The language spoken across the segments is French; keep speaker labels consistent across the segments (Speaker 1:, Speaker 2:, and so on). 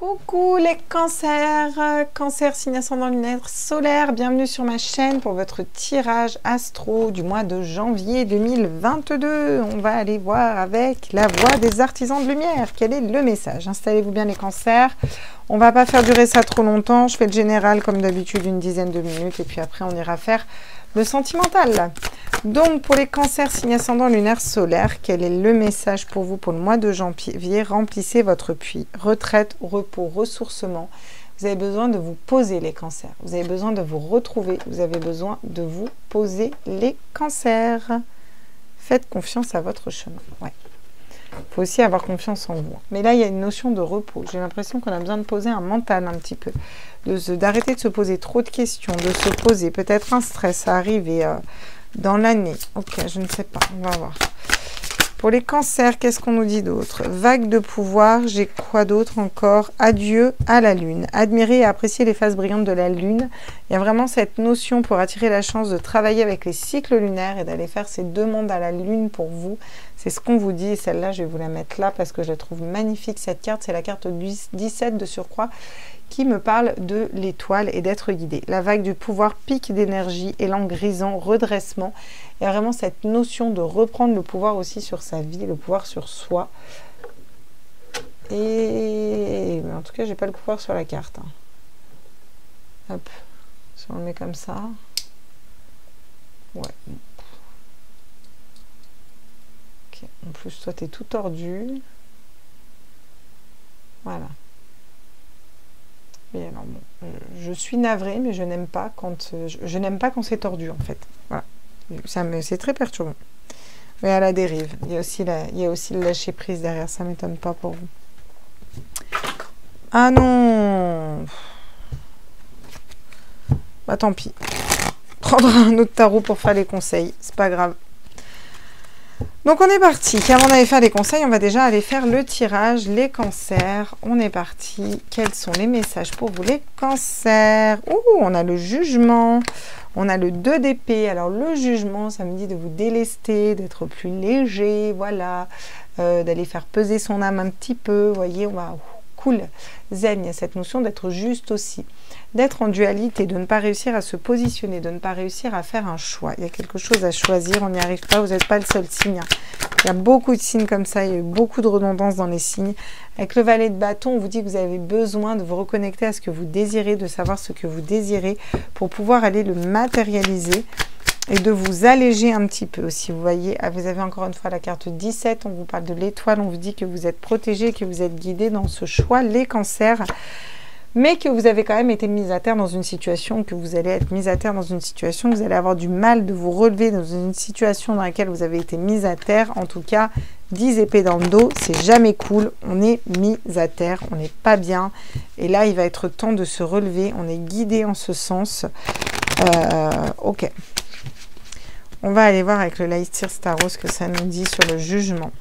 Speaker 1: Coucou les cancers, cancer signe ascendant lunaire solaire, bienvenue sur ma chaîne pour votre tirage astro du mois de janvier 2022. On va aller voir avec la voix des artisans de lumière, quel est le message. Installez-vous bien les cancers, on va pas faire durer ça trop longtemps, je fais le général comme d'habitude une dizaine de minutes et puis après on ira faire le sentimental. Donc, pour les cancers signe ascendant lunaire solaire, quel est le message pour vous pour le mois de janvier? Remplissez votre puits. Retraite, repos, ressourcement. Vous avez besoin de vous poser les cancers. Vous avez besoin de vous retrouver. Vous avez besoin de vous poser les cancers. Faites confiance à votre chemin. Ouais. Il faut aussi avoir confiance en vous. Mais là, il y a une notion de repos. J'ai l'impression qu'on a besoin de poser un mental un petit peu. D'arrêter de se poser trop de questions. De se poser peut-être un stress à arriver dans l'année. Ok, je ne sais pas. On va voir. Pour les cancers, qu'est-ce qu'on nous dit d'autre? Vague de pouvoir. J'ai quoi d'autre encore? Adieu à la lune. Admirer et apprécier les phases brillantes de la lune. Il y a vraiment cette notion pour attirer la chance de travailler avec les cycles lunaires et d'aller faire ces demandes à la lune pour vous. C'est ce qu'on vous dit. Et celle-là, je vais vous la mettre là parce que je la trouve magnifique. Cette carte, c'est la carte 17 de surcroît qui me parle de l'étoile et d'être guidé. La vague du pouvoir, pic d'énergie, élan grisant, redressement. Il y a vraiment cette notion de reprendre le pouvoir aussi sur sa vie, le pouvoir sur soi. Et en tout cas, j'ai pas le pouvoir sur la carte. Hop, si on le met comme ça. Ouais. Ok, en plus, toi, tu es tout tordu. Voilà. Et alors bon, je suis navrée, mais je n'aime pas quand je n'aime pas quand c'est tordu en fait. Voilà, c'est très perturbant. Mais à la dérive, il y a aussi le lâcher prise derrière. Ça m'étonne pas pour vous. Ah non. Bah tant pis. Prendre un autre tarot pour faire les conseils, c'est pas grave. Donc on est parti, avant d'aller faire les conseils, on va déjà aller faire le tirage, les cancers. On est parti, quels sont les messages pour vous les cancers? Ouh, on a le jugement, on a le 2 d'épée. Alors le jugement, ça me dit de vous délester, d'être plus léger, voilà, d'aller faire peser son âme un petit peu, vous voyez, on va... Cool, zen, il y a cette notion d'être juste aussi, d'être en dualité, de ne pas réussir à se positionner, de ne pas réussir à faire un choix. Il y a quelque chose à choisir, on n'y arrive pas, vous n'êtes pas le seul signe. Il y a beaucoup de signes comme ça, il y a eu beaucoup de redondance dans les signes. Avec le valet de bâton, on vous dit que vous avez besoin de vous reconnecter à ce que vous désirez, de savoir ce que vous désirez pour pouvoir aller le matérialiser. Et de vous alléger un petit peu aussi, vous voyez, vous avez encore une fois la carte 17, on vous parle de l'étoile, on vous dit que vous êtes protégé, que vous êtes guidé dans ce choix, les cancers, mais que vous avez quand même été mis à terre dans une situation, que vous allez être mis à terre dans une situation, vous allez avoir du mal de vous relever dans une situation dans laquelle vous avez été mis à terre, en tout cas, 10 épées dans le dos, c'est jamais cool, on est mis à terre, on n'est pas bien, et là, il va être temps de se relever, on est guidé en ce sens, ok. On va aller voir avec le Leicester Starros ce que ça nous dit sur le jugement.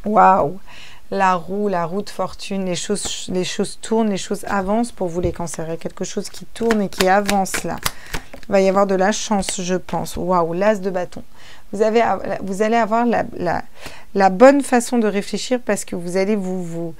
Speaker 1: Waouh! La roue de fortune, les choses tournent, les choses avancent pour vous les cancers. Il y a quelque chose qui tourne et qui avance là. Il va y avoir de la chance, je pense. Waouh! L'as de bâton. Vous allez avoir la bonne façon de réfléchir parce que vous allez vous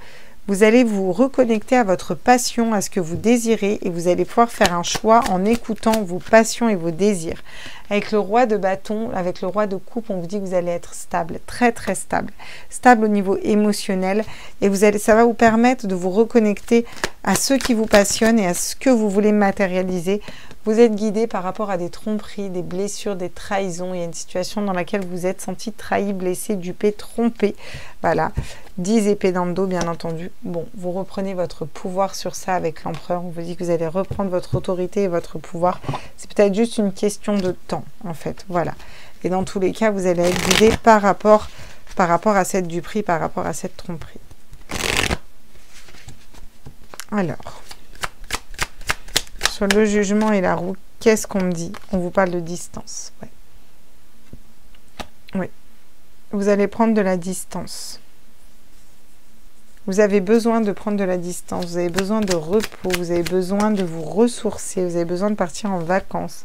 Speaker 1: reconnecter à votre passion, à ce que vous désirez et vous allez pouvoir faire un choix en écoutant vos passions et vos désirs. Avec le roi de bâton, avec le roi de coupe, on vous dit que vous allez être stable, très très stable. Stable au niveau émotionnel et ça va vous permettre de vous reconnecter à ce qui vous passionne et à ce que vous voulez matérialiser. Vous êtes guidé par rapport à des tromperies, des blessures, des trahisons. Il y a une situation dans laquelle vous vous êtes senti trahi, blessé, dupé, trompé. Voilà, 10 épées dans le dos, bien entendu. Bon, vous reprenez votre pouvoir sur ça avec l'empereur. On vous dit que vous allez reprendre votre autorité et votre pouvoir. C'est peut-être juste une question de temps, en fait. Voilà. Et dans tous les cas, vous allez être guidé par rapport à cette duperie, par rapport à cette tromperie. Alors... Sur le jugement et la roue, qu'est-ce qu'on me dit? On vous parle de distance. Ouais. Oui. Vous allez prendre de la distance. Vous avez besoin de prendre de la distance. Vous avez besoin de repos. Vous avez besoin de vous ressourcer. Vous avez besoin de partir en vacances.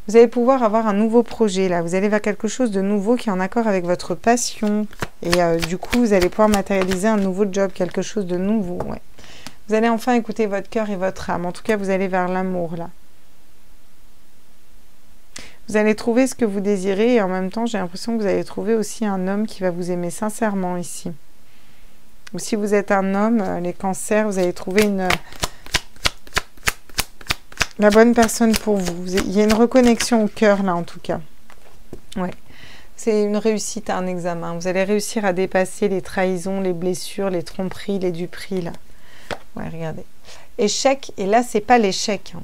Speaker 1: Vous allez pouvoir avoir un nouveau projet là. Vous allez vers quelque chose de nouveau qui est en accord avec votre passion. Et du coup, vous allez pouvoir matérialiser un nouveau job, quelque chose de nouveau. Ouais. Vous allez enfin écouter votre cœur et votre âme. En tout cas, vous allez vers l'amour, là. Vous allez trouver ce que vous désirez et en même temps, j'ai l'impression que vous allez trouver aussi un homme qui va vous aimer sincèrement ici. Ou si vous êtes un homme, les cancers, vous allez trouver la bonne personne pour vous. Il y a une reconnexion au cœur, là, en tout cas. Ouais. C'est une réussite à un examen. Vous allez réussir à dépasser les trahisons, les blessures, les tromperies, les duperies, là. Ouais, regardez. Échec, et là, c'est pas l'échec. Hein.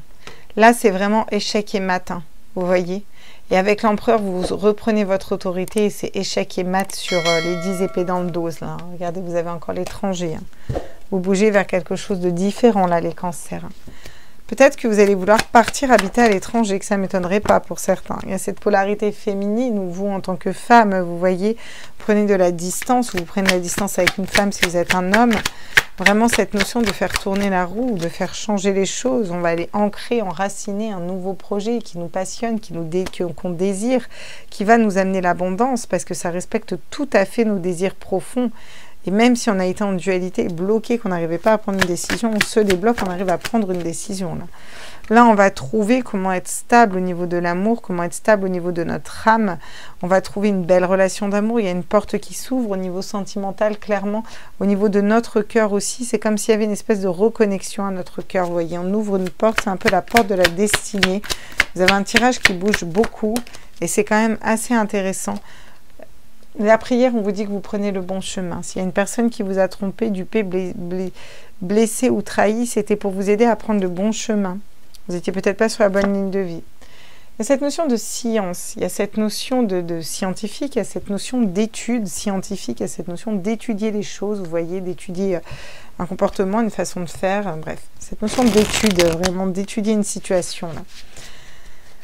Speaker 1: Là, c'est vraiment échec et matin. Vous voyez? Et avec l'empereur, vous reprenez votre autorité et c'est échec et mat sur les 10 épées dans le dos. Là. Regardez, vous avez encore l'étranger. Hein. Vous bougez vers quelque chose de différent, là, les cancers. Hein. Peut-être que vous allez vouloir partir habiter à l'étranger, que ça ne m'étonnerait pas pour certains. Il y a cette polarité féminine où vous, en tant que femme, vous voyez, prenez de la distance, ou vous prenez de la distance avec une femme si vous êtes un homme. Vraiment cette notion de faire tourner la roue, de faire changer les choses. On va aller ancrer, enraciner un nouveau projet qui nous passionne, qu'on désire, qui va nous amener l'abondance parce que ça respecte tout à fait nos désirs profonds. Et même si on a été en dualité, bloqué, qu'on n'arrivait pas à prendre une décision, on se débloque, on arrive à prendre une décision. Là, on va trouver comment être stable au niveau de l'amour, comment être stable au niveau de notre âme. On va trouver une belle relation d'amour. Il y a une porte qui s'ouvre au niveau sentimental, clairement. Au niveau de notre cœur aussi, c'est comme s'il y avait une espèce de reconnexion à notre cœur. Vous voyez, on ouvre une porte, c'est un peu la porte de la destinée. Vous avez un tirage qui bouge beaucoup et c'est quand même assez intéressant. La prière, on vous dit que vous prenez le bon chemin. S'il y a une personne qui vous a trompé, dupé, blessé ou trahi, c'était pour vous aider à prendre le bon chemin. Vous n'étiez peut-être pas sur la bonne ligne de vie. Il y a cette notion de science, il y a cette notion de scientifique, il y a cette notion d'étude scientifique, il y a cette notion d'étudier les choses, vous voyez, d'étudier un comportement, une façon de faire, bref. Cette notion d'étude, vraiment d'étudier une situation. Là.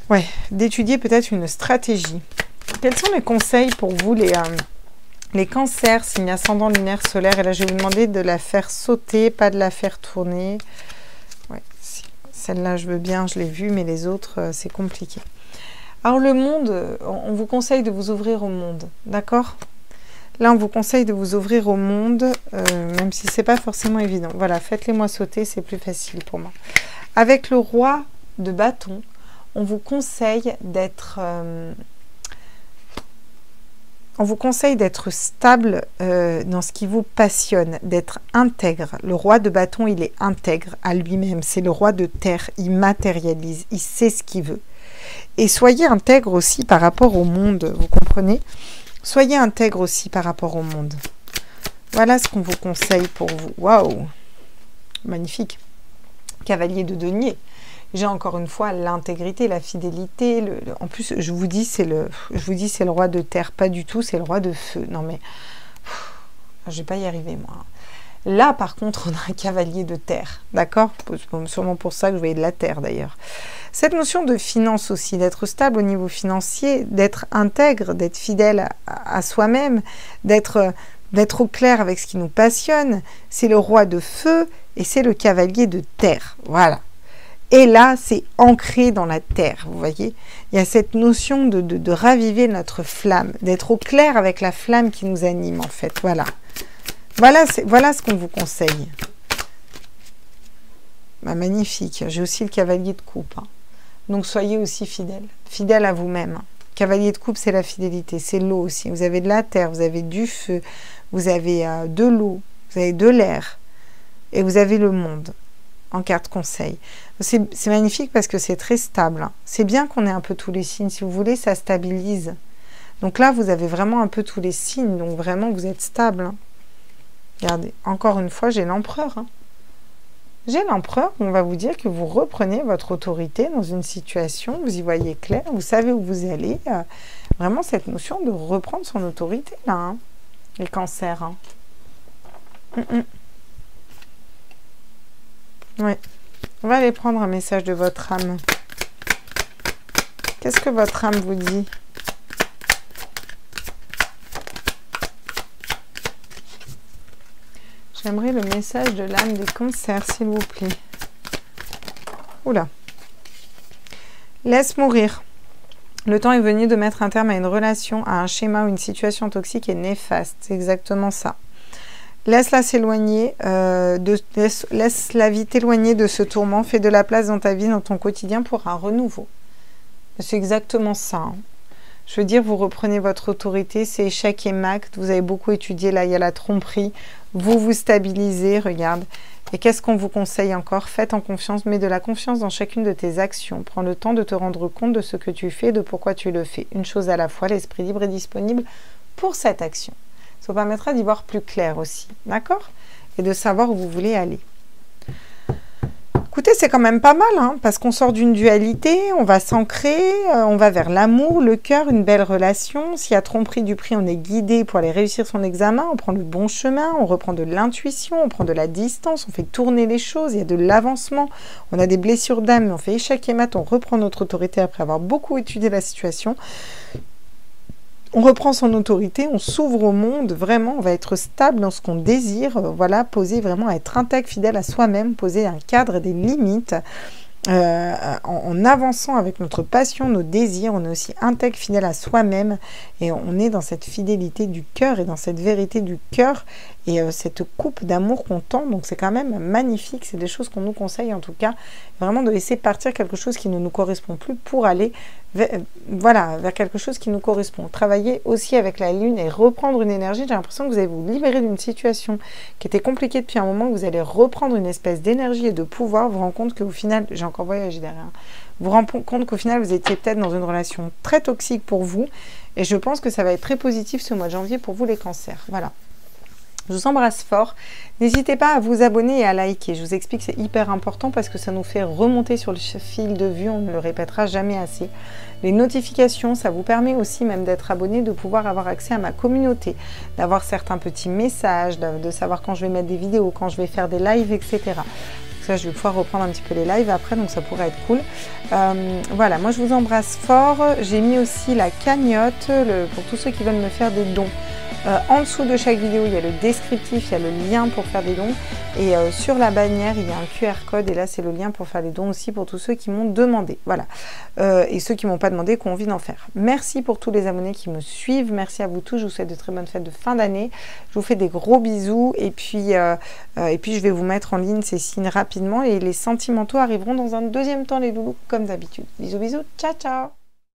Speaker 1: Ouais, d'étudier peut-être une stratégie. Quels sont les conseils pour vous, les cancers, signe ascendant lunaire solaire? Et là, je vais vous demander de la faire sauter, pas de la faire tourner. Ouais, celle-là, je veux bien, je l'ai vue, mais les autres, c'est compliqué. Alors, le monde, on vous conseille de vous ouvrir au monde, d'accord? Là, on vous conseille de vous ouvrir au monde, même si c'est pas forcément évident. Voilà, faites-les-moi sauter, c'est plus facile pour moi. Avec le roi de bâton, on vous conseille d'être... on vous conseille d'être stable dans ce qui vous passionne, d'être intègre. Le roi de bâton, il est intègre à lui-même. C'est le roi de terre. Il matérialise. Il sait ce qu'il veut. Et soyez intègre aussi par rapport au monde. Vous comprenez? Soyez intègre aussi par rapport au monde. Voilà ce qu'on vous conseille pour vous. Waouh! Magnifique. Cavalier de denier. J'ai encore une fois l'intégrité, la fidélité. En plus, je vous dis c'est le roi de terre, pas du tout, c'est le roi de feu. Non mais, je vais pas y arriver moi. Là, par contre, on a un cavalier de terre, d'accord? Sûrement pour ça que je voyais de la terre d'ailleurs. Cette notion de finance aussi, d'être stable au niveau financier, d'être intègre, d'être fidèle à soi-même, d'être au clair avec ce qui nous passionne, c'est le roi de feu et c'est le cavalier de terre. Voilà. Et là, c'est ancré dans la terre, vous voyez. Il y a cette notion de raviver notre flamme, d'être au clair avec la flamme qui nous anime, en fait. Voilà. Voilà ce qu'on vous conseille. Bah, magnifique. J'ai aussi le cavalier de coupe. Hein. Donc, soyez aussi fidèles. Fidèles à vous-même. Cavalier de coupe, c'est la fidélité. C'est l'eau aussi. Vous avez de la terre, vous avez du feu, vous avez de l'eau, vous avez de l'air. Et vous avez le monde. En carte conseil. C'est magnifique parce que c'est très stable. Hein. C'est bien qu'on ait un peu tous les signes. Si vous voulez, ça stabilise. Donc là, vous avez vraiment un peu tous les signes. Donc vraiment, vous êtes stable. Hein. Regardez, encore une fois, j'ai l'empereur. Hein. J'ai l'empereur. On va vous dire que vous reprenez votre autorité dans une situation. Vous y voyez clair. Vous savez où vous allez. Vraiment cette notion de reprendre son autorité, là. Hein. Les cancers. Hein. Ouais. On va aller prendre un message de votre âme. Qu'est-ce que votre âme vous dit? J'aimerais le message de l'âme des cancers, s'il vous plaît. Oula. Laisse mourir. Le temps est venu de mettre un terme à une relation, à un schéma ou une situation toxique et néfaste. C'est exactement ça. Laisse-la s'éloigner, laisse la vie t'éloigner de ce tourment. Fais de la place dans ta vie, dans ton quotidien pour un renouveau. C'est exactement ça. Hein. Je veux dire, vous reprenez votre autorité, c'est échec et mat. Vous avez beaucoup étudié, là, il y a la tromperie. Vous vous stabilisez, regarde. Et qu'est-ce qu'on vous conseille encore? Faites en confiance, mets de la confiance dans chacune de tes actions. Prends le temps de te rendre compte de ce que tu fais, de pourquoi tu le fais. Une chose à la fois, l'esprit libre est disponible pour cette action. Ça vous permettra d'y voir plus clair aussi, d'accord? Et de savoir où vous voulez aller. Écoutez, c'est quand même pas mal, hein, parce qu'on sort d'une dualité, on va s'ancrer, on va vers l'amour, le cœur, une belle relation. S'il y a tromperie du prix, on est guidé pour aller réussir son examen, on prend le bon chemin, on reprend de l'intuition, on prend de la distance, on fait tourner les choses, il y a de l'avancement, on a des blessures d'âme, on fait échec et mat, on reprend notre autorité après avoir beaucoup étudié la situation. On reprend son autorité, on s'ouvre au monde, vraiment, on va être stable dans ce qu'on désire, voilà, poser vraiment, être intègre, fidèle à soi-même, poser un cadre et des limites, en avançant avec notre passion, nos désirs, on est aussi intègre, fidèle à soi-même, et on est dans cette fidélité du cœur et dans cette vérité du cœur, et cette coupe d'amour qu'on tend, donc c'est quand même magnifique, c'est des choses qu'on nous conseille en tout cas, vraiment de laisser partir quelque chose qui ne nous correspond plus pour aller vers quelque chose qui nous correspond. Travailler aussi avec la lune et reprendre une énergie, j'ai l'impression que vous allez vous libérer d'une situation qui était compliquée depuis un moment, que vous allez reprendre une espèce d'énergie et de pouvoir, vous rendre compte qu'au final, j'ai encore voyagé derrière, vous rendre compte qu'au final vous étiez peut-être dans une relation très toxique pour vous, et je pense que ça va être très positif ce mois de janvier pour vous les cancers, voilà. Je vous embrasse fort. N'hésitez pas à vous abonner et à liker. Je vous explique que c'est hyper important parce que ça nous fait remonter sur le fil de vue. On ne le répétera jamais assez. Les notifications, ça vous permet aussi même d'être abonné, de pouvoir avoir accès à ma communauté, d'avoir certains petits messages, de savoir quand je vais mettre des vidéos, quand je vais faire des lives, etc. Ça, je vais pouvoir reprendre un petit peu les lives après, donc ça pourrait être cool. Voilà, moi je vous embrasse fort. J'ai mis aussi la cagnotte pour tous ceux qui veulent me faire des dons. En dessous de chaque vidéo, il y a le descriptif, il y a le lien pour faire des dons. Et sur la bannière, il y a un QR code. Et là, c'est le lien pour faire les dons aussi pour tous ceux qui m'ont demandé. Voilà. Et ceux qui ne m'ont pas demandé, qui ont envie d'en faire. Merci pour tous les abonnés qui me suivent. Merci à vous tous. Je vous souhaite de très bonnes fêtes de fin d'année. Je vous fais des gros bisous. Et puis je vais vous mettre en ligne ces signes rapidement. Et les sentimentaux arriveront dans un deuxième temps, les loulous, comme d'habitude. Bisous, bisous. Ciao, ciao.